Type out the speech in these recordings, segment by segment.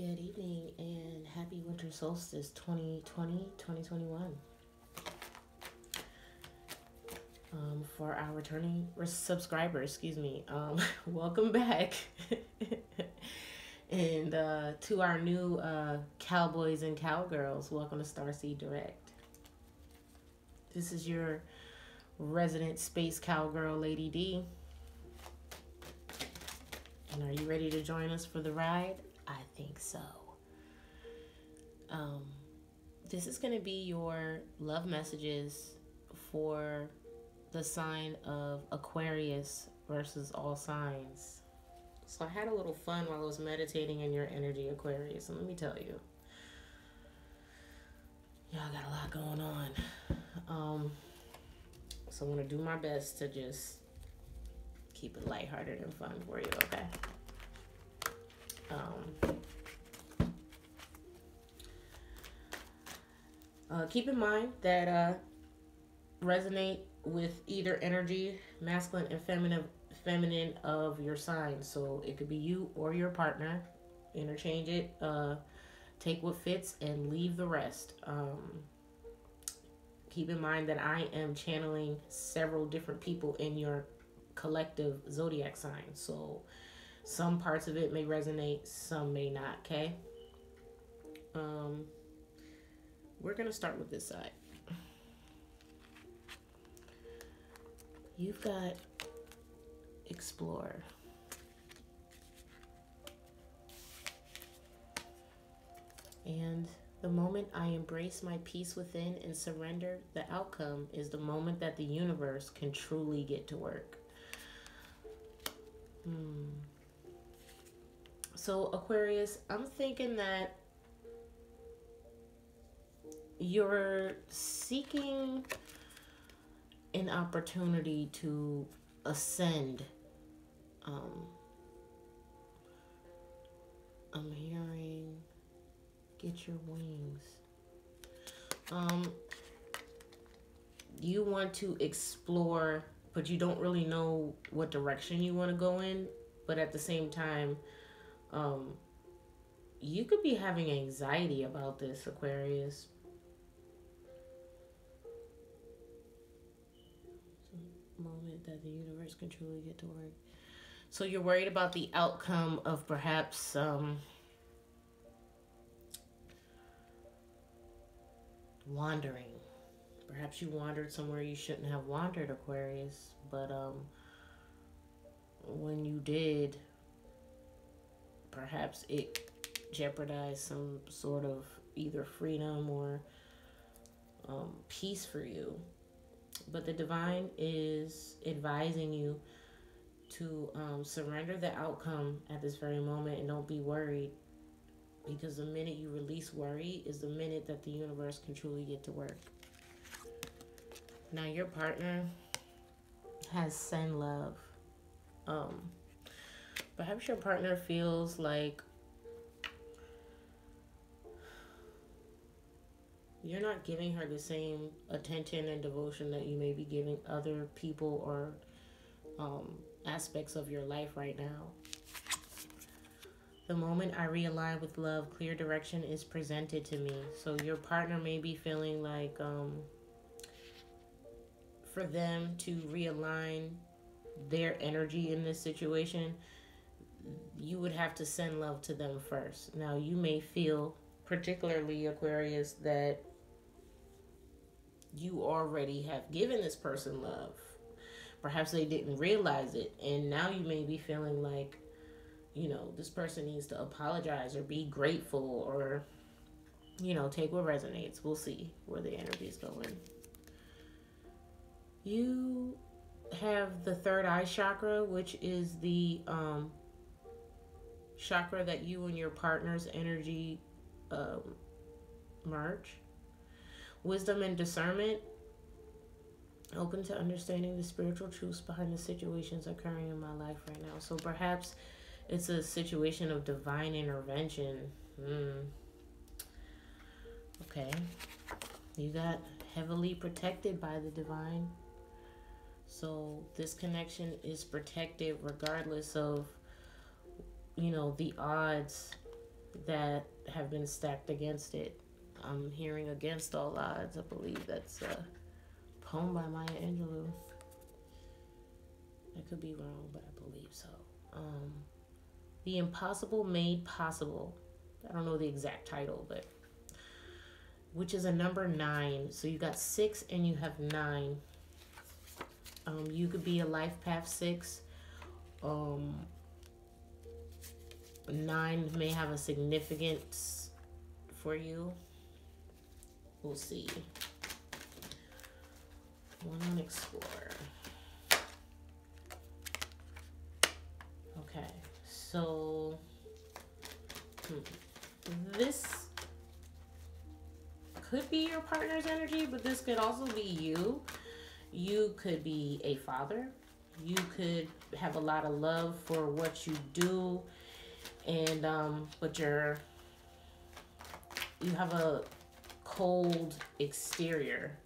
Good evening and happy winter solstice 2020-2021. For our returning subscribers, welcome back. And to our new cowboys and cowgirls, welcome to Starseed Direct. This is your resident space cowgirl, Lady D. And are you ready to join us for the ride? I think so. This is going to be your love messages for the sign of Aquarius versus all signs. So I had a little fun while I was meditating in your energy, Aquarius, and let me tell you, y'all got a lot going on. So I'm going to do my best to just keep it lighthearted and fun for you, okay? Keep in mind that resonate with either energy, masculine and feminine of your sign. So it could be you or your partner. Interchange it. Take what fits and leave the rest. Keep in mind that I am channeling several different people in your collective zodiac sign. So some parts of it may resonate, some may not, okay? We're going to start with this side. You've got explore. And the moment I embrace my peace within and surrender, the outcome is the moment that the universe can truly get to work. So Aquarius, I'm thinking that you're seeking an opportunity to ascend. I'm hearing get your wings. You want to explore, but you don't really know what direction you want to go in. But at the same time, you could be having anxiety about this, Aquarius. Moment that the universe can truly get to work. So you're worried about the outcome of perhaps wandering. Perhaps you wandered somewhere you shouldn't have wandered, Aquarius, but when you did, perhaps it jeopardized some sort of either freedom or peace for you. But the divine is advising you to surrender the outcome at this very moment and don't be worried, because the minute you release worry is the minute that the universe can truly get to work. Now your partner has send love. Perhaps your partner feels like you're not giving her the same attention and devotion that you may be giving other people or aspects of your life right now. The moment I realign with love, clear direction is presented to me. So your partner may be feeling like for them to realign their energy in this situation, you would have to send love to them first. Now you may feel, particularly Aquarius, that you already have given this person love. Perhaps they didn't realize it, and now you may be feeling like, you know, this person needs to apologize or be grateful or, you know, take what resonates. We'll see where the energy is going. You have the third eye chakra, which is the chakra that you and your partner's energy merge. Wisdom and discernment, open to understanding the spiritual truths behind the situations occurring in my life right now. So perhaps it's a situation of divine intervention. Okay. You got heavily protected by the divine. So this connection is protected regardless of, you know, the odds that have been stacked against it. I'm hearing Against All Odds. I believe that's a poem by Maya Angelou. I could be wrong, but I believe so. The Impossible Made Possible. I don't know the exact title, but which is a number 9. So you got 6 and you have 9. You could be a life path 6. 9 may have a significance for you. We'll see. One Explorer. Okay, so this could be your partner's energy, but this could also be you. You could be a father. You could have a lot of love for what you do, and but you have a cold exterior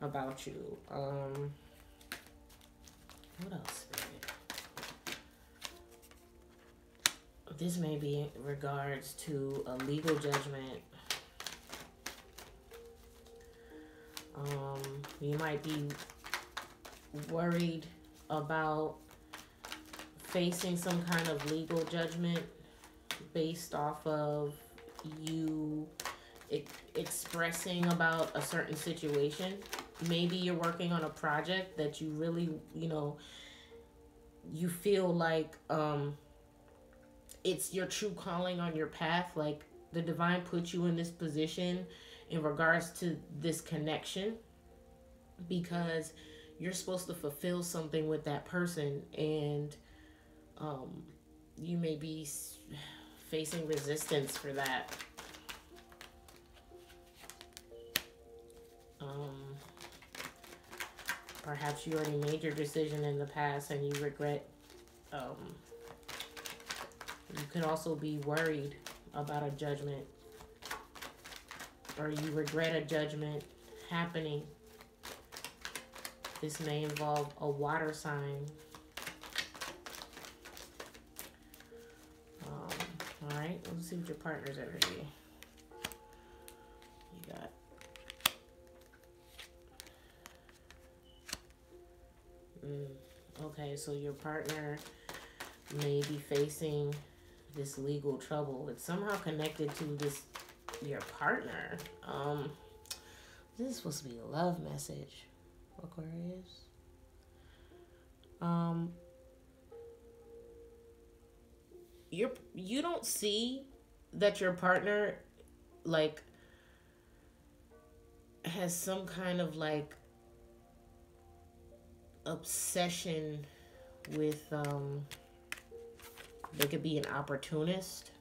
about you. What else? This may be in regards to a legal judgment. You might be worried about facing some kind of legal judgment based off of you expressing about a certain situation. Maybe you're working on a project that you really, you feel like it's your true calling on your path. Like the divine put you in this position in regards to this connection because you're supposed to fulfill something with that person, and you may be facing resistance for that. Perhaps you already made your decision in the past and you regret. You could also be worried about a judgment, or you regret a judgment happening. This may involve a water sign. All right, let's see what your partner's energy. You got okay, so your partner may be facing this legal trouble. It's somehow connected to your partner. This is supposed to be a love message, Aquarius. You don't see that your partner like has some kind of like obsession with they could be an opportunist.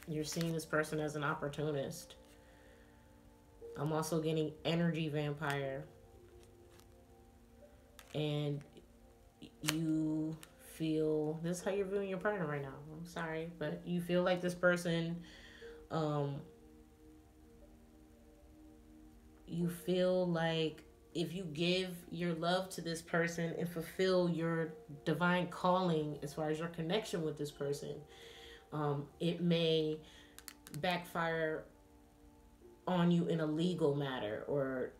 You're seeing this person as an opportunist. I'm also getting energy vampire. And you feel, this is how you're viewing your partner right now. I'm sorry, but you feel like this person, you feel like if you give your love to this person and fulfill your divine calling as far as your connection with this person, it may backfire on you in a legal matter or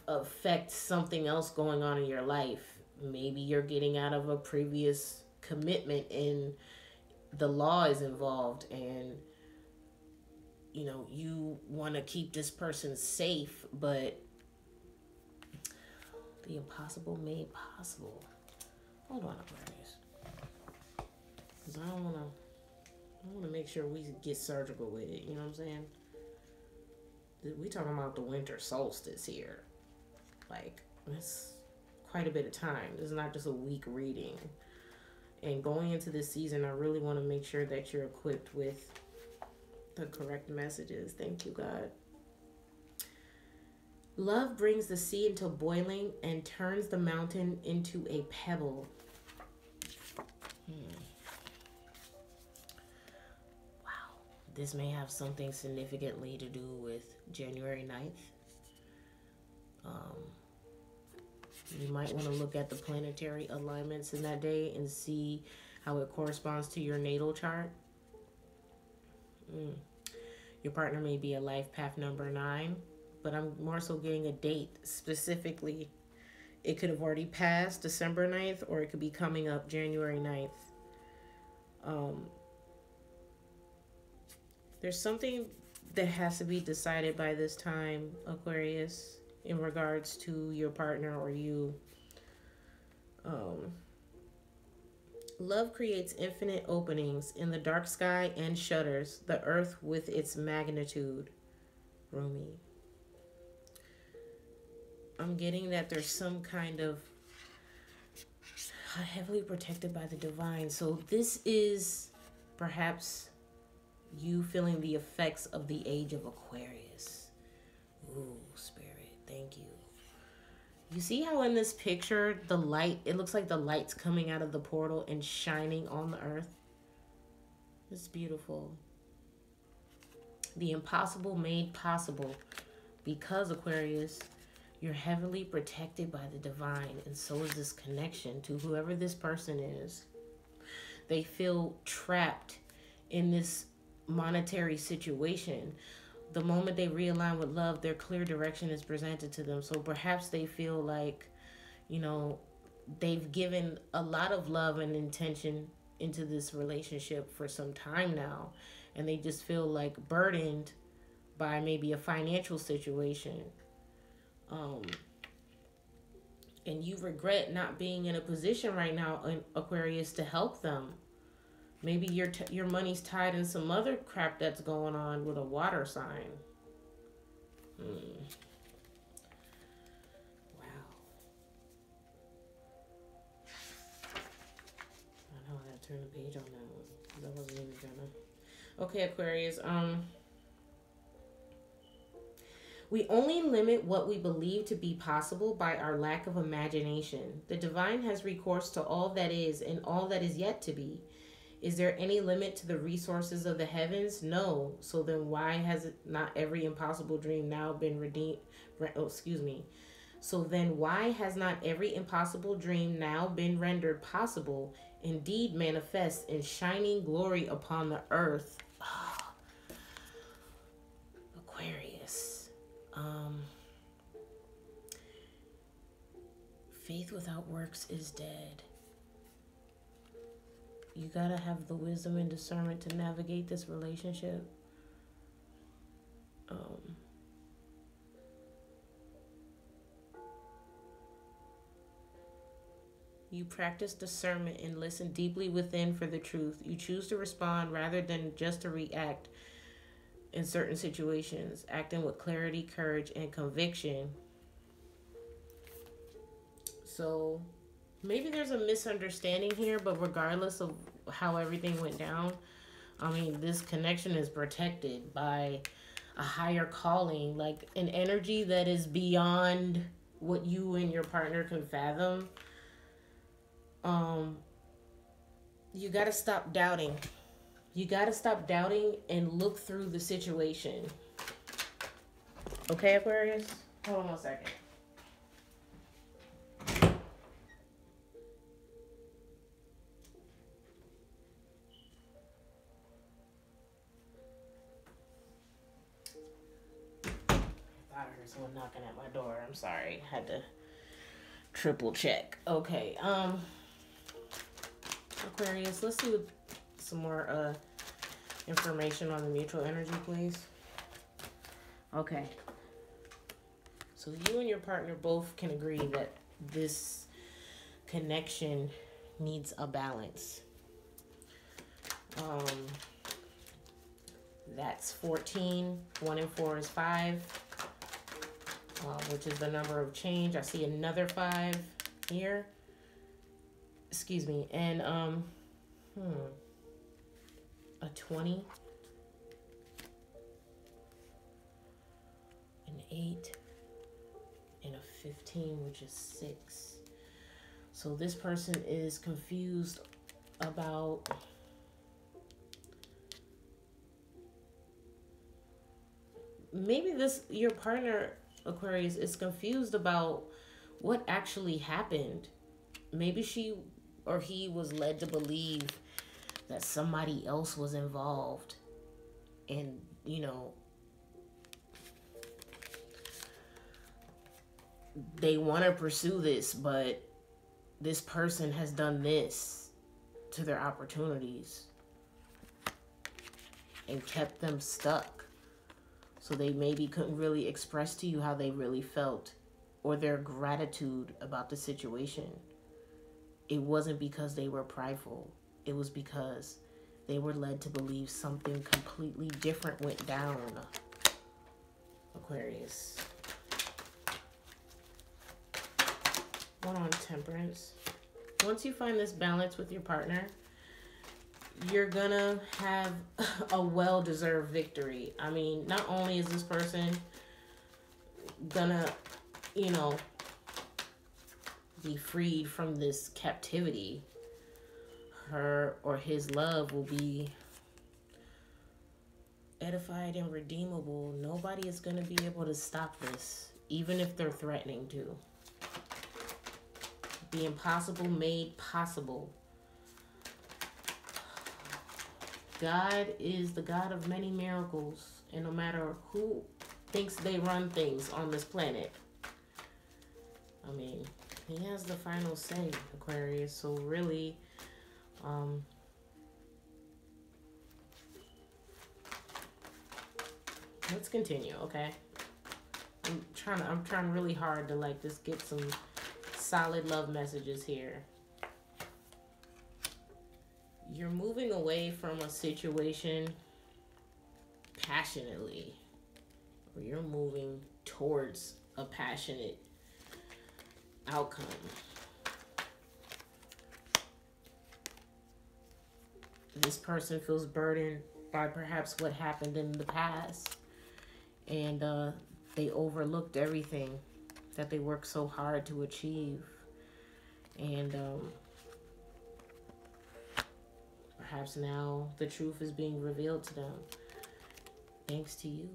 affect something else going on in your life. Maybe you're getting out of a previous commitment and the law is involved, and you want to keep this person safe, but the impossible made possible. Hold on, Aquarius, because I want to make sure we get surgical with it. You know what I'm saying? We talking about the winter solstice here. Like, it's quite a bit of time. This is not just a week reading. And going into this season, I really want to make sure that you're equipped with the correct messages. Thank you, God. Love brings the sea into boiling and turns the mountain into a pebble. Wow. This may have something significantly to do with January 9th. You might want to look at the planetary alignments in that day and see how it corresponds to your natal chart. Mm. Your partner may be a life path number 9, but I'm more so getting a date specifically. It could have already passed December 9th, or it could be coming up January 9th. Um, there's something that has to be decided by this time, Aquarius, in regards to your partner or you. Um, Love creates infinite openings in the dark sky and shutters the earth with its magnitude. Rumi. I'm getting that there's some kind of heavily protected by the divine. So this is perhaps you feeling the effects of the age of Aquarius. Ooh, spirit, thank you. You see how in this picture, the light, it looks like the light's coming out of the portal and shining on the earth? It's beautiful. The impossible made possible because, Aquarius, you're heavily protected by the divine, and so is this connection to whoever this person is. They feel trapped in this monetary situation. The moment they realign with love, their clear direction is presented to them. So perhaps they feel like, they've given a lot of love and intention into this relationship for some time now, and they just feel like burdened by maybe a financial situation. And you regret not being in a position right now, Aquarius, to help them. Maybe your money's tied in some other crap that's going on with a water sign. Wow. I know I gotta turn the page on that one because I wasn't even gonna. Okay, Aquarius. We only limit what we believe to be possible by our lack of imagination. The divine has recourse to all that is and all that is yet to be. Is there any limit to the resources of the heavens? No. So then why has it not every impossible dream now been redeemed? So then why has not every impossible dream now been rendered possible, indeed manifest in shining glory upon the earth? Oh, Aquarius. Faith without works is dead. You gotta have the wisdom and discernment to navigate this relationship. You practice discernment and listen deeply within for the truth. You choose to respond rather than just to react in certain situations, acting with clarity, courage, and conviction. So maybe there's a misunderstanding here, but regardless of how everything went down, I mean, this connection is protected by a higher calling, like an energy that is beyond what you and your partner can fathom. You got to stop doubting. You got to stop doubting and look through the situation. Okay, Aquarius? Hold on 1 second. I heard someone knocking at my door. I'm sorry. Had to triple check. Okay. Aquarius, let's see some more information on the mutual energy, please. Okay. So you and your partner both can agree that this connection needs a balance. That's 14. 1 and 4 is 5, which is the number of change. I see another 5 here. Excuse me. And a 20, an 8, and a 15, which is 6. So this person is confused about maybe your partner, Aquarius, is confused about what actually happened. Maybe she or he was led to believe that somebody else was involved And, you know, they want to pursue this, but this person has done this to their opportunities and kept them stuck. So they maybe couldn't really express to you how they really felt or their gratitude about the situation. It wasn't because they were prideful. It was because they were led to believe something completely different went down. Aquarius. One on Temperance. Once you find this balance with your partner, you're gonna have a well-deserved victory. I mean, not only is this person gonna, you know, be freed from this captivity, her or his love will be edified and redeemable. Nobody is gonna be able to stop this, even if they're threatening to. The impossible made possible. God is the God of many miracles, and no matter who thinks they run things on this planet, I mean, he has the final say, Aquarius. So really, let's continue, okay? I'm trying really hard to like just get some solid love messages here. You're moving away from a situation passionately, or you're moving towards a passionate outcome. This person feels burdened by perhaps what happened in the past, and they overlooked everything that they worked so hard to achieve, and perhaps now the truth is being revealed to them thanks to you.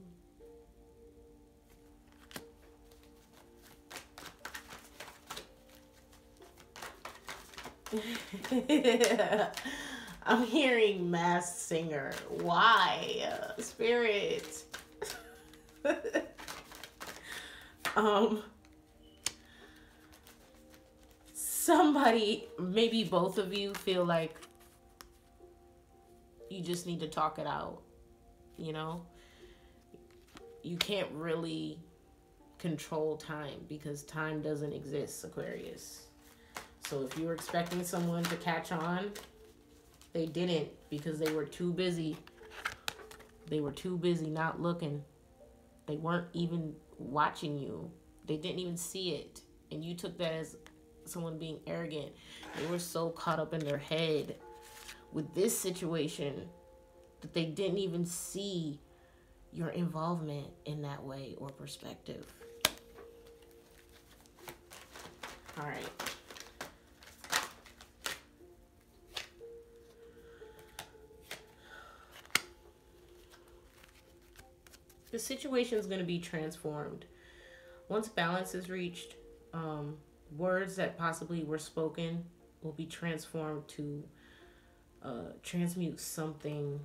I'm hearing Masked Singer. Why? Spirit. Somebody, maybe both of you, feel like you just need to talk it out. You know? You can't really control time because time doesn't exist, Aquarius. So if you were expecting someone to catch on, they didn't, because they were too busy. They were too busy not looking. They weren't even watching you. They didn't even see it. And you took that as someone being arrogant. They were so caught up in their head with this situation that they didn't even see your involvement in that way or perspective. All right. The situation is going to be transformed. Once balance is reached, words that possibly were spoken will be transformed to transmute something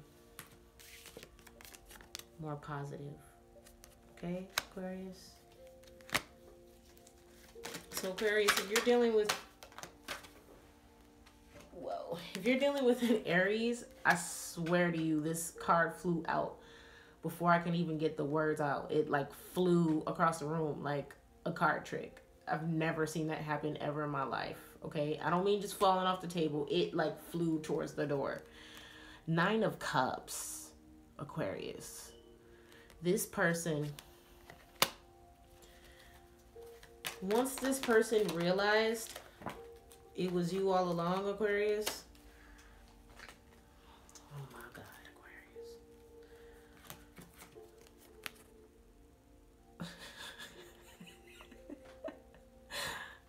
more positive. Okay, Aquarius? So Aquarius, if you're dealing with, if you're dealing with an Aries, I swear to you, this card flew out before I can even get the words out. It like flew across the room like a card trick. I've never seen that happen ever in my life. Okay, I don't mean just falling off the table. It like flew towards the door. 9 of Cups, Aquarius. This person, once this person realized it was you all along, Aquarius. Oh my God,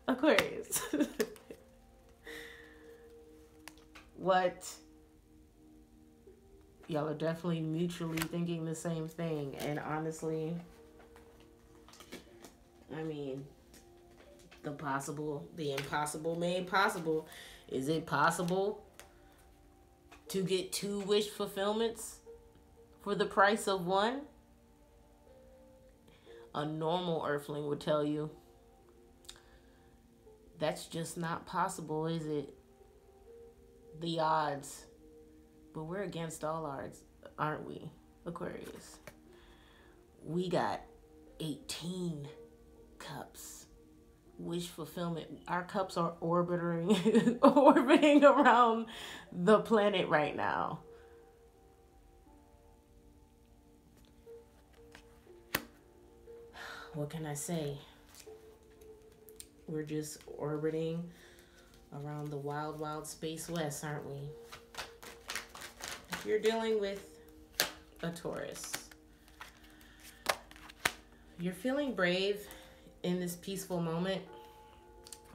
Aquarius. Aquarius. What? Y'all are definitely mutually thinking the same thing. And honestly, I mean, the impossible made possible. Is it possible to get 2 wish fulfillments for the price of one, a normal earthling would tell you that's just not possible, is it? The odds. But we're against all odds, aren't we, Aquarius? We got 18 cups. Wish fulfillment. Our cups are orbiting around the planet right now. What can I say? We're just orbiting around the wild, wild space west, aren't we? If you're dealing with a Taurus, you're feeling brave in this peaceful moment.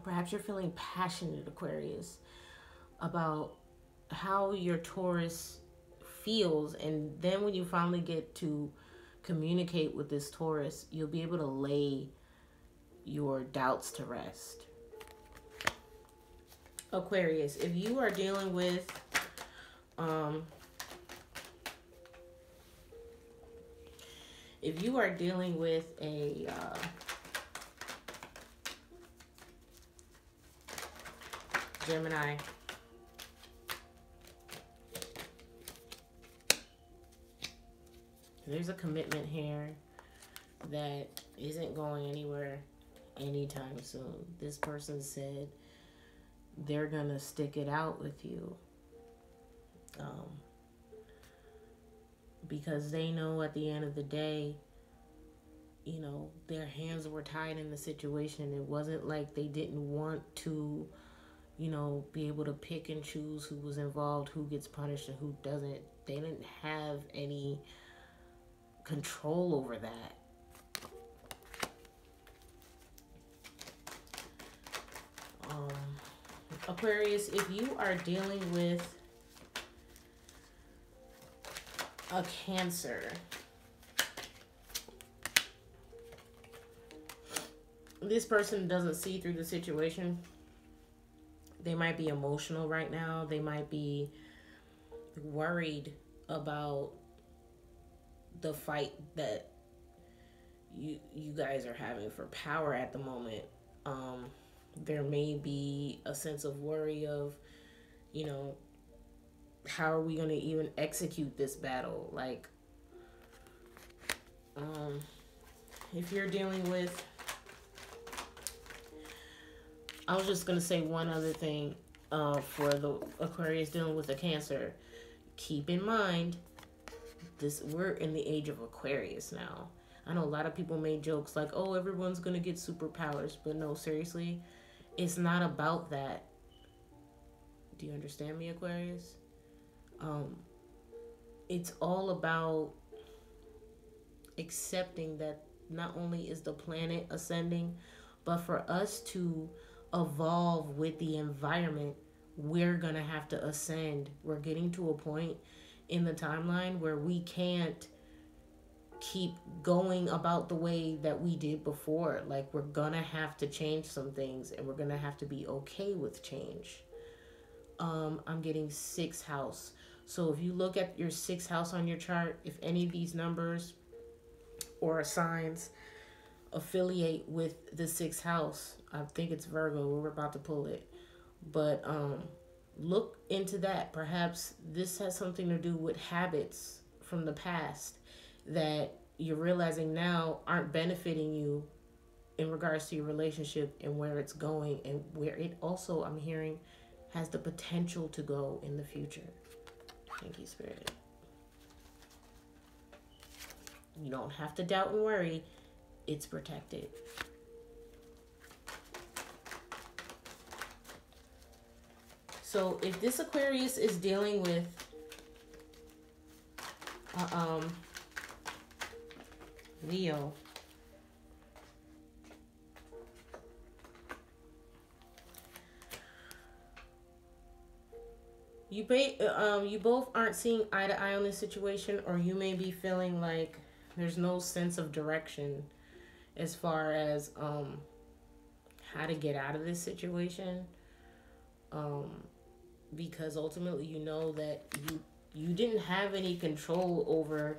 Perhaps you're feeling passionate, Aquarius, about how your Taurus feels. And then when you finally get to communicate with this Taurus, you'll be able to lay your doubts to rest. Aquarius, if you are dealing with a Gemini, there's a commitment here that isn't going anywhere anytime soon. This person said they're gonna stick it out with you, because they know at the end of the day, you know, their hands were tied in the situation. It wasn't like they didn't want to, you know, be able to pick and choose who was involved, who gets punished and who doesn't. They didn't have any control over that. Aquarius, if you are dealing with a Cancer, this person doesn't see through the situation. They might be emotional right now. They might be worried about the fight that you guys are having for power at the moment. There may be a sense of worry of, you know, how are we going to even execute this battle? Like, if you're dealing with, I was just going to say one other thing for the Aquarius dealing with a Cancer. Keep in mind, we're in the age of Aquarius now. I know a lot of people made jokes like, oh, everyone's going to get superpowers. But no, seriously, it's not about that. Do you understand me, Aquarius? It's all about accepting that not only is the planet ascending, but for us to evolve with the environment, we're going to have to ascend. We're getting to a point in the timeline where we can't keep going about the way that we did before. Like, we're gonna have to change some things, and we're gonna have to be okay with change. I'm getting 6th house. So if you look at your 6th house on your chart, if any of these numbers or signs affiliate with the 6th house, I think it's Virgo. We're about to pull it, but look into that. Perhaps this has something to do with habits from the past that you're realizing now aren't benefiting you in regards to your relationship and where it's going, and where it also, I'm hearing, has the potential to go in the future. Thank you, Spirit. You don't have to doubt and worry. It's protected. So if this Aquarius is dealing with Leo, you both aren't seeing eye to eye on this situation, or you may be feeling like there's no sense of direction as far as how to get out of this situation, because ultimately you know that You didn't have any control over,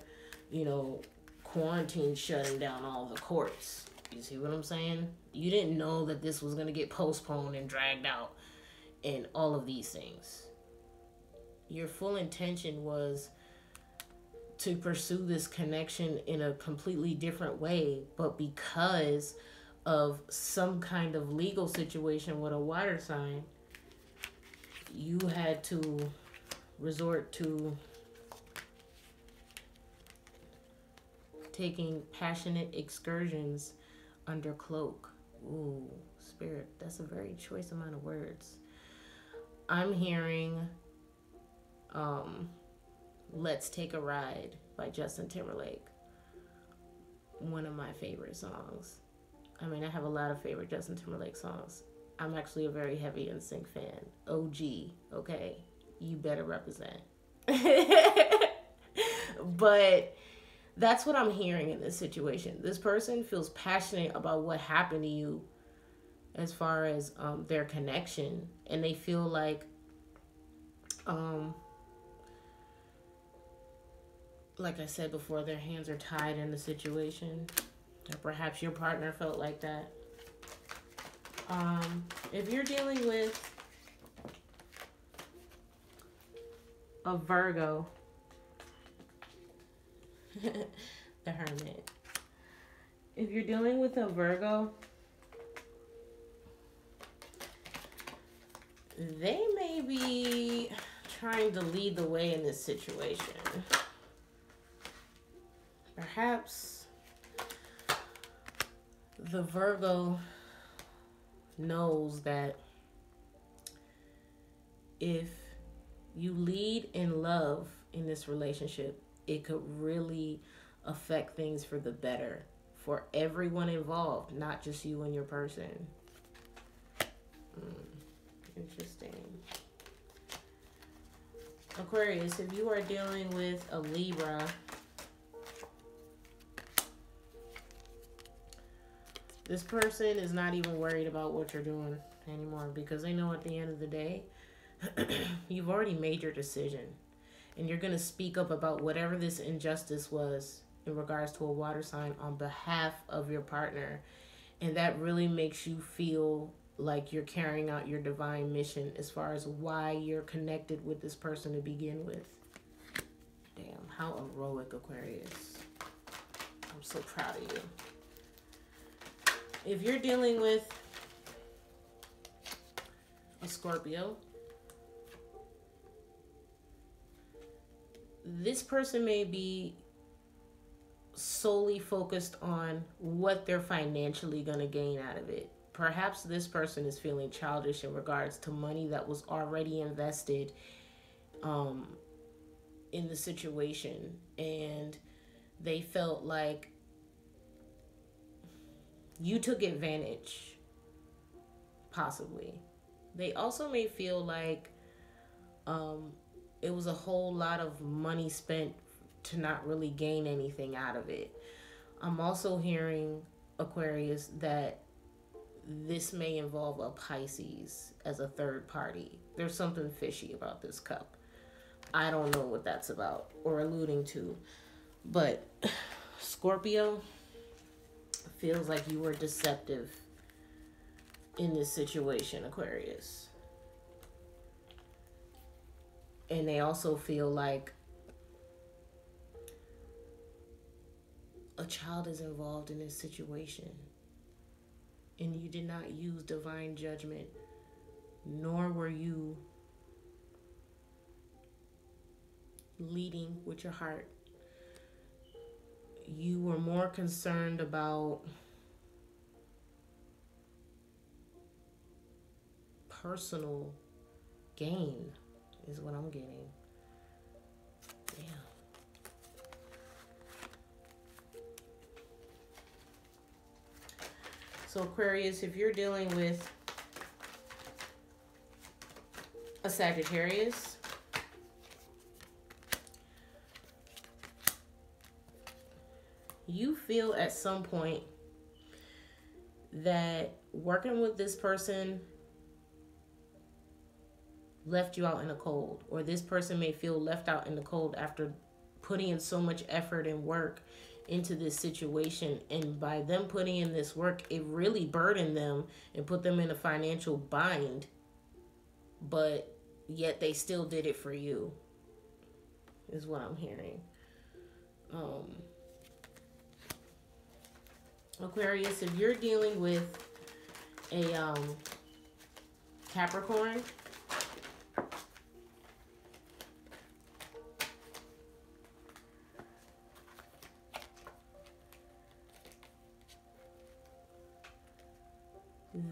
you know, quarantine shutting down all the courts. You see what I'm saying? You didn't know that this was going to get postponed and dragged out and all of these things. Your full intention was to pursue this connection in a completely different way, but because of some kind of legal situation with a water sign, you had to resort to taking passionate excursions under cloak. Ooh, Spirit, that's a very choice amount of words. I'm hearing Let's Take a Ride by Justin Timberlake. One of my favorite songs. I mean, I have a lot of favorite Justin Timberlake songs. I'm actually a very heavy NSYNC fan. OG, okay? You better represent. But that's what I'm hearing in this situation. This person feels passionate about what happened to you as far as their connection. And they feel like I said before, their hands are tied in the situation. Or perhaps your partner felt like that. If you're dealing with a Virgo, the Hermit. If you're dealing with a Virgo, they may be trying to lead the way in this situation. Perhaps the Virgo knows that if you lead in love in this relationship, it could really affect things for the better for everyone involved, not just you and your person. Interesting. Aquarius, if you are dealing with a Libra, this person is not even worried about what you're doing anymore because they know at the end of the day, you've already made your decision. And you're going to speak up about whatever this injustice was in regards to a water sign on behalf of your partner. And that really makes you feel like you're carrying out your divine mission as far as why you're connected with this person to begin with. Damn, how heroic, Aquarius. I'm so proud of you. If you're dealing with a Scorpio, this person may be solely focused on what they're financially going to gain out of it. Perhaps this person is feeling childish in regards to money that was already invested in the situation, and they felt like you took advantage, possibly. They also may feel like it was a whole lot of money spent to not really gain anything out of it. I'm also hearing, Aquarius, that this may involve a Pisces as a third party. There's something fishy about this cup. I don't know what that's about or alluding to. But Scorpio feels like you were deceptive in this situation, Aquarius. And they also feel like a child is involved in this situation. And you did not use divine judgment, nor were you leading with your heart. You were more concerned about personal gain, is what I'm getting. Yeah. So Aquarius, if you're dealing with a Sagittarius, you feel at some point that working with this person left you out in the cold, or this person may feel left out in the cold after putting in so much effort and work into this situation, and by them putting in this work, it really burdened them and put them in a financial bind, but yet they still did it for you, is what I'm hearing. Aquarius, if you're dealing with a Capricorn,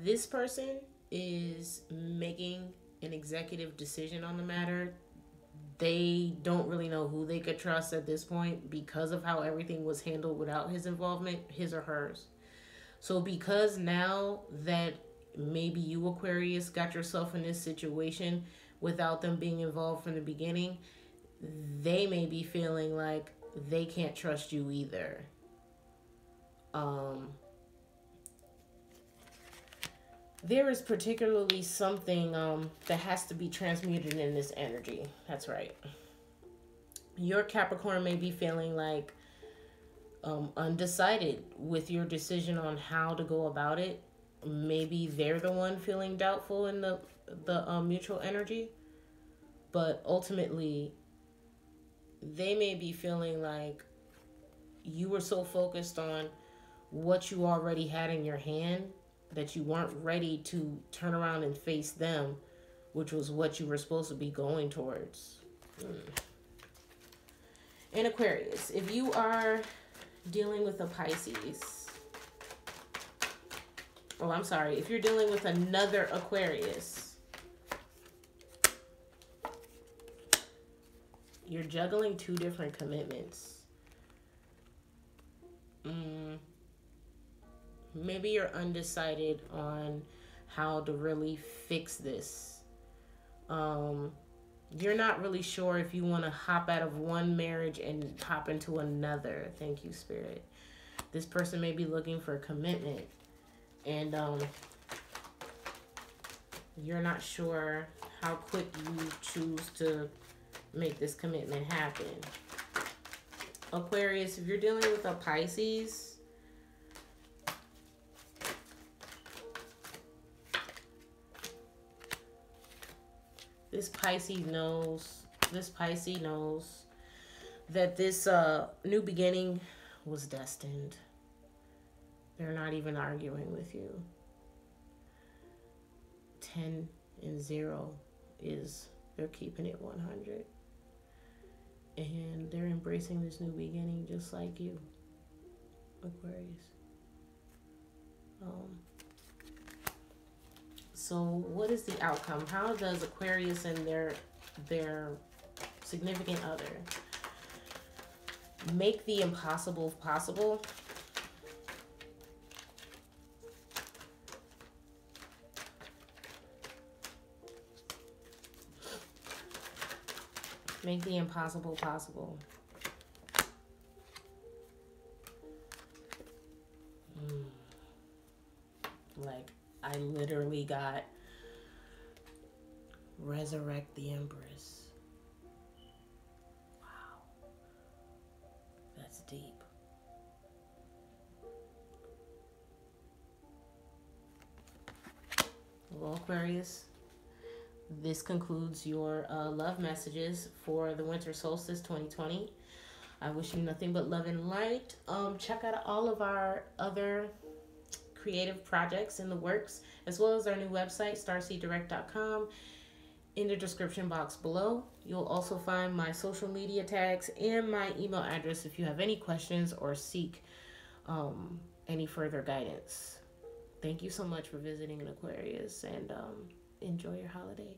this person is making an executive decision on the matter. They don't really know who they could trust at this point because of how everything was handled without his involvement, his or hers. So because now that maybe you, Aquarius, got yourself in this situation without them being involved from the beginning, they may be feeling like they can't trust you either. There is particularly something that has to be transmuted in this energy. That's right. Your Capricorn may be feeling like undecided with your decision on how to go about it. Maybe they're the one feeling doubtful in the mutual energy. But ultimately, they may be feeling like you were so focused on what you already had in your hand that you weren't ready to turn around and face them, which was what you were supposed to be going towards. And Aquarius, if you are dealing with a Pisces, if you're dealing with another Aquarius, you're juggling two different commitments. Maybe you're undecided on how to really fix this. You're not really sure if you want to hop out of one marriage and hop into another. Thank you, Spirit. This person may be looking for commitment. And you're not sure how quick you choose to make this commitment happen. Aquarius, if you're dealing with a Pisces, this Pisces knows that this new beginning was destined. They're not even arguing with you. 10 and 0 is they're keeping it 100. And they're embracing this new beginning just like you, Aquarius. So what is the outcome? How does Aquarius and their significant other make the impossible possible? Make the impossible possible. Like, I literally got resurrect the Empress. Wow. That's deep. Well, Aquarius, this concludes your love messages for the winter solstice 2020. I wish you nothing but love and light. Check out all of our other creative projects in the works, as well as our new website, starseeddirect.com, in the description box below. You'll also find my social media tags and my email address if you have any questions or seek any further guidance. Thank you so much for visiting, Aquarius, and enjoy your holiday.